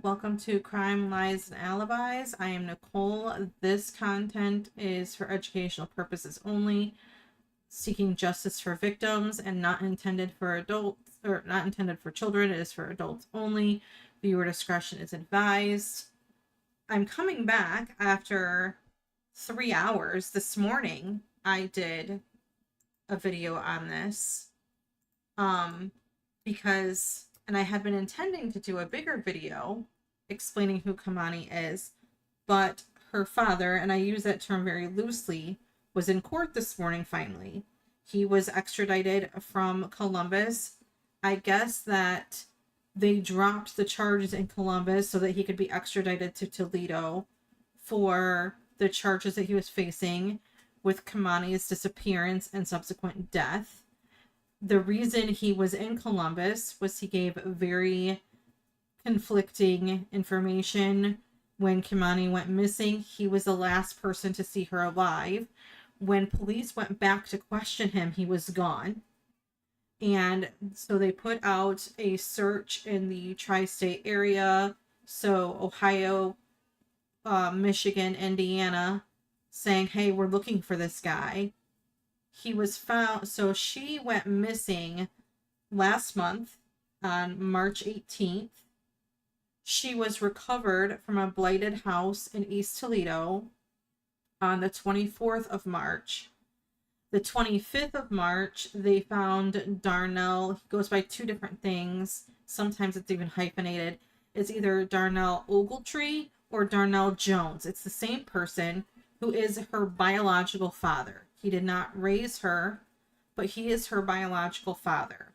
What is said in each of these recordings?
Welcome to Crime, Lies, and Alibis. I am Nicole. This content is for educational purposes only, seeking justice for victims and not intended for adults or not intended for children. It is for adults only. Viewer discretion is advised. I'm coming back after 3 hours. This morning I did a video on this because and I had been intending to do a bigger video explaining who Kei'Mani is, but her father, and I use that term very loosely, was in court this morning finally. He was extradited from Columbus. I guess that they dropped the charges in Columbus so that he could be extradited to Toledo for the charges that he was facing with Kei'Mani's disappearance and subsequent death. The reason he was in Columbus was he gave very conflicting information. When Kei'Mani went missing, he was the last person to see her alive. When police went back to question him, he was gone. And so they put out a search in the tri-state area, so Ohio, Michigan, Indiana, saying, hey, we're looking for this guy. He was found, so she went missing last month on March 18th. She was recovered from a blighted house in East Toledo on the 24th of March. The 25th of March, they found Darnell. He goes by two different things. Sometimes it's even hyphenated. It's either Darnell Ogletree or Darnell Jones. It's the same person who is her biological father. He did not raise her, but he is her biological father.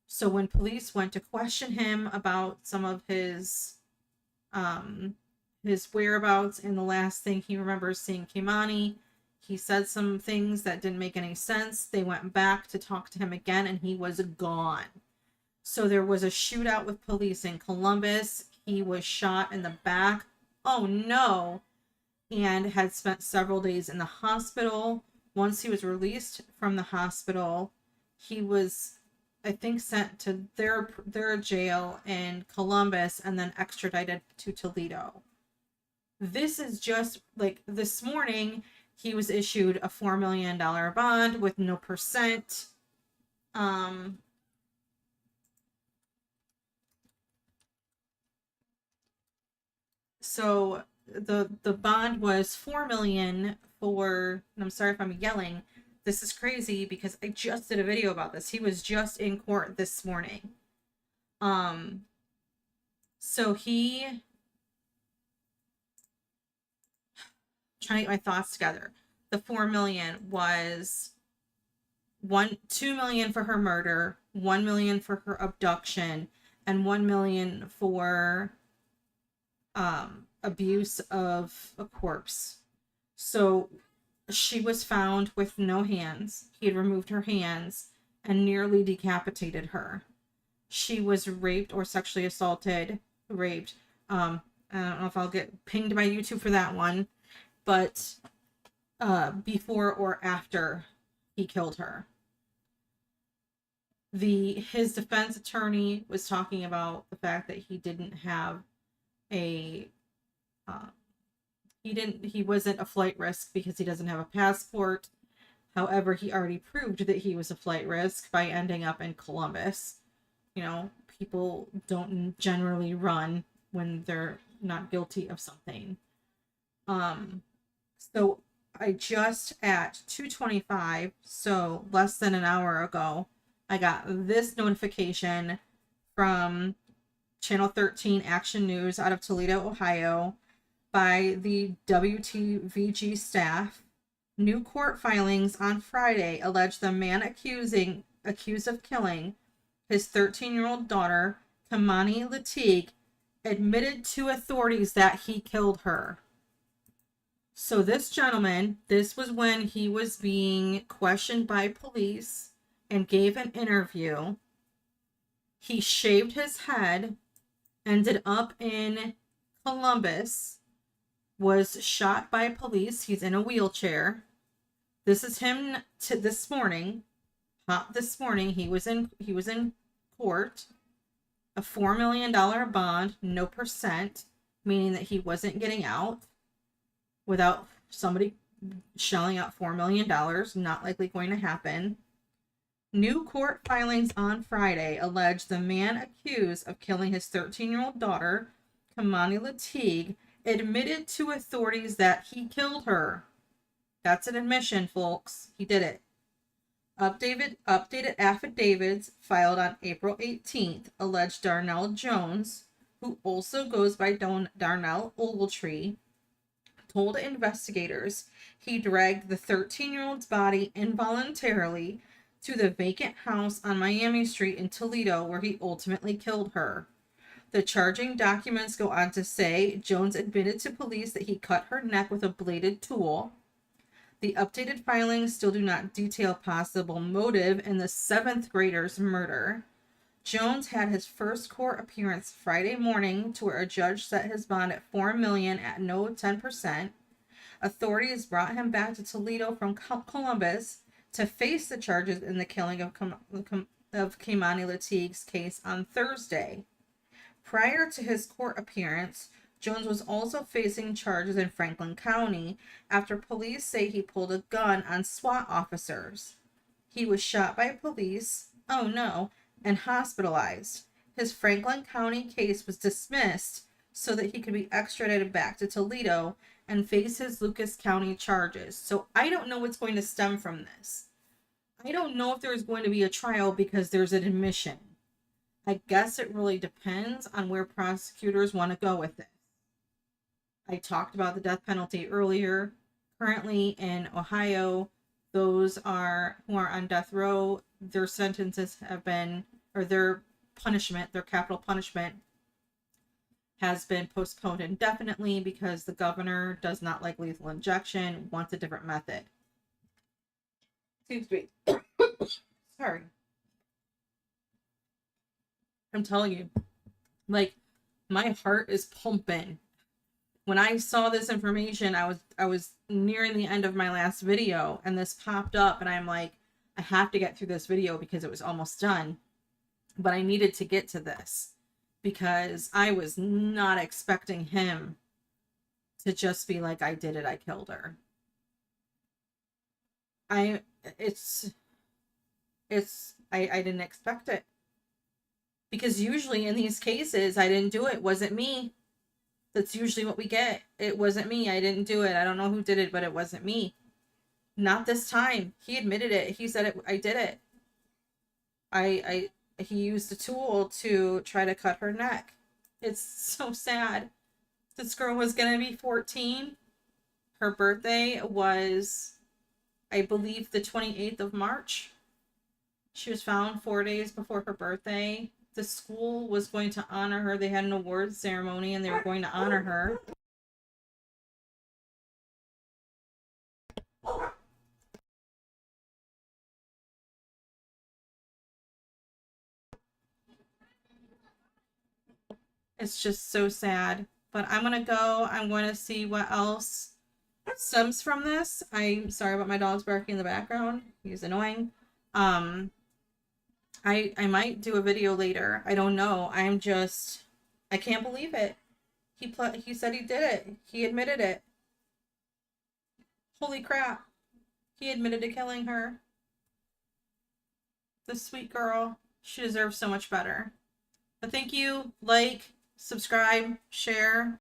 So when police went to question him about some of his whereabouts, and the last thing he remembers seeing Kei'Mani, he said some things that didn't make any sense. They went back to talk to him again, and he was gone. So there was a shootout with police in Columbus. He was shot in the back. Oh no! And had spent several days in the hospital. Once he was released from the hospital, he was, I think, sent to their jail in Columbus and then extradited to Toledo. This is just like this morning, he was issued a $4 million bond with no percent. So the bond was $4 million for, and I'm sorry if I'm yelling, this is crazy because I just did a video about this. He was just in court this morning. So trying to get my thoughts together. The $4 million was $2 million for her murder, $1 million for her abduction, and $1 million for abuse of a corpse. So she was found with no hands. He had removed her hands and nearly decapitated her. She was raped or sexually assaulted, raped. I don't know if I'll get pinged by YouTube for that one, but before or after he killed her. His defense attorney was talking about the fact that he didn't have a he wasn't a flight risk because he doesn't have a passport. However, he already proved that he was a flight risk by ending up in Columbus. You know, people don't generally run when they're not guilty of something. So I just at 2:25, so less than an hour ago, I got this notification from Channel 13 Action News out of Toledo, Ohio, by the WTVG staff. New court filings on Friday allege the man accused of killing his 13-year-old daughter, Kei'Mani Latigue, admitted to authorities that he killed her. So this gentleman, this was when he was being questioned by police and gave an interview. He shaved his head, ended up in Columbus, was shot by police. He's in a wheelchair. This is him this morning. This morning he was in court. a $4 million bond, no percent, meaning that he wasn't getting out without somebody shelling out $4 million, not likely going to happen. New court filings on Friday allege the man accused of killing his 13-year-old daughter, Kei'Mani Latigue, admitted to authorities that he killed her. That's an admission, folks. He did it. Updated affidavits filed on April 18th allege Darnell Jones, who also goes by Darnell Ogletree, told investigators he dragged the 13-year-old's body involuntarily to the vacant house on Miami Street in Toledo, where he ultimately killed her. The charging documents go on to say Jones admitted to police that he cut her neck with a bladed tool. The updated filings still do not detail possible motive in the 7th grader's murder. Jones had his first court appearance Friday morning, to where a judge set his bond at $4 million at no 10%. Authorities brought him back to Toledo from Columbus to face the charges in the killing of Kei'Mani Latigue's case on Thursday. Prior to his court appearance, Jones was also facing charges in Franklin County after police say he pulled a gun on SWAT officers. He was shot by police, and hospitalized. His Franklin County case was dismissed so that he could be extradited back to Toledo and face his Lucas County charges. So I don't know what's going to stem from this. I don't know if there's going to be a trial because there's an admission. I guess it really depends on where prosecutors want to go with it. I talked about the death penalty earlier. Currently in Ohio, those who are on death row, their sentences have been, or their punishment, their capital punishment, has been postponed indefinitely because the governor does not like lethal injection, wants a different method. Excuse me. Sorry. I'm telling you, like, my heart is pumping. When I saw this information, I was nearing the end of my last video, and this popped up, and I'm like, I have to get through this video because it was almost done. But I needed to get to this because I was not expecting him to just be like, I did it, I killed her. I didn't expect it. Because usually in these cases, I didn't do it. It wasn't me. That's usually what we get. It wasn't me. I didn't do it. I don't know who did it, but it wasn't me. Not this time. He admitted it. He said it. I did it. He used a tool to try to cut her neck. It's so sad. This girl was going to be 14. Her birthday was, I believe, the 28th of March. She was found 4 days before her birthday. The school was going to honor her. They had an awards ceremony and they were going to honor her. It's just so sad. But I'm going to go. I'm going to see what else stems from this. I'm sorry about my dog's barking in the background. He's annoying. I might do a video later. I don't know. I can't believe it. He said he did it. He admitted it. Holy crap. He admitted to killing her. This sweet girl. She deserves so much better. But thank you. Like, subscribe, share.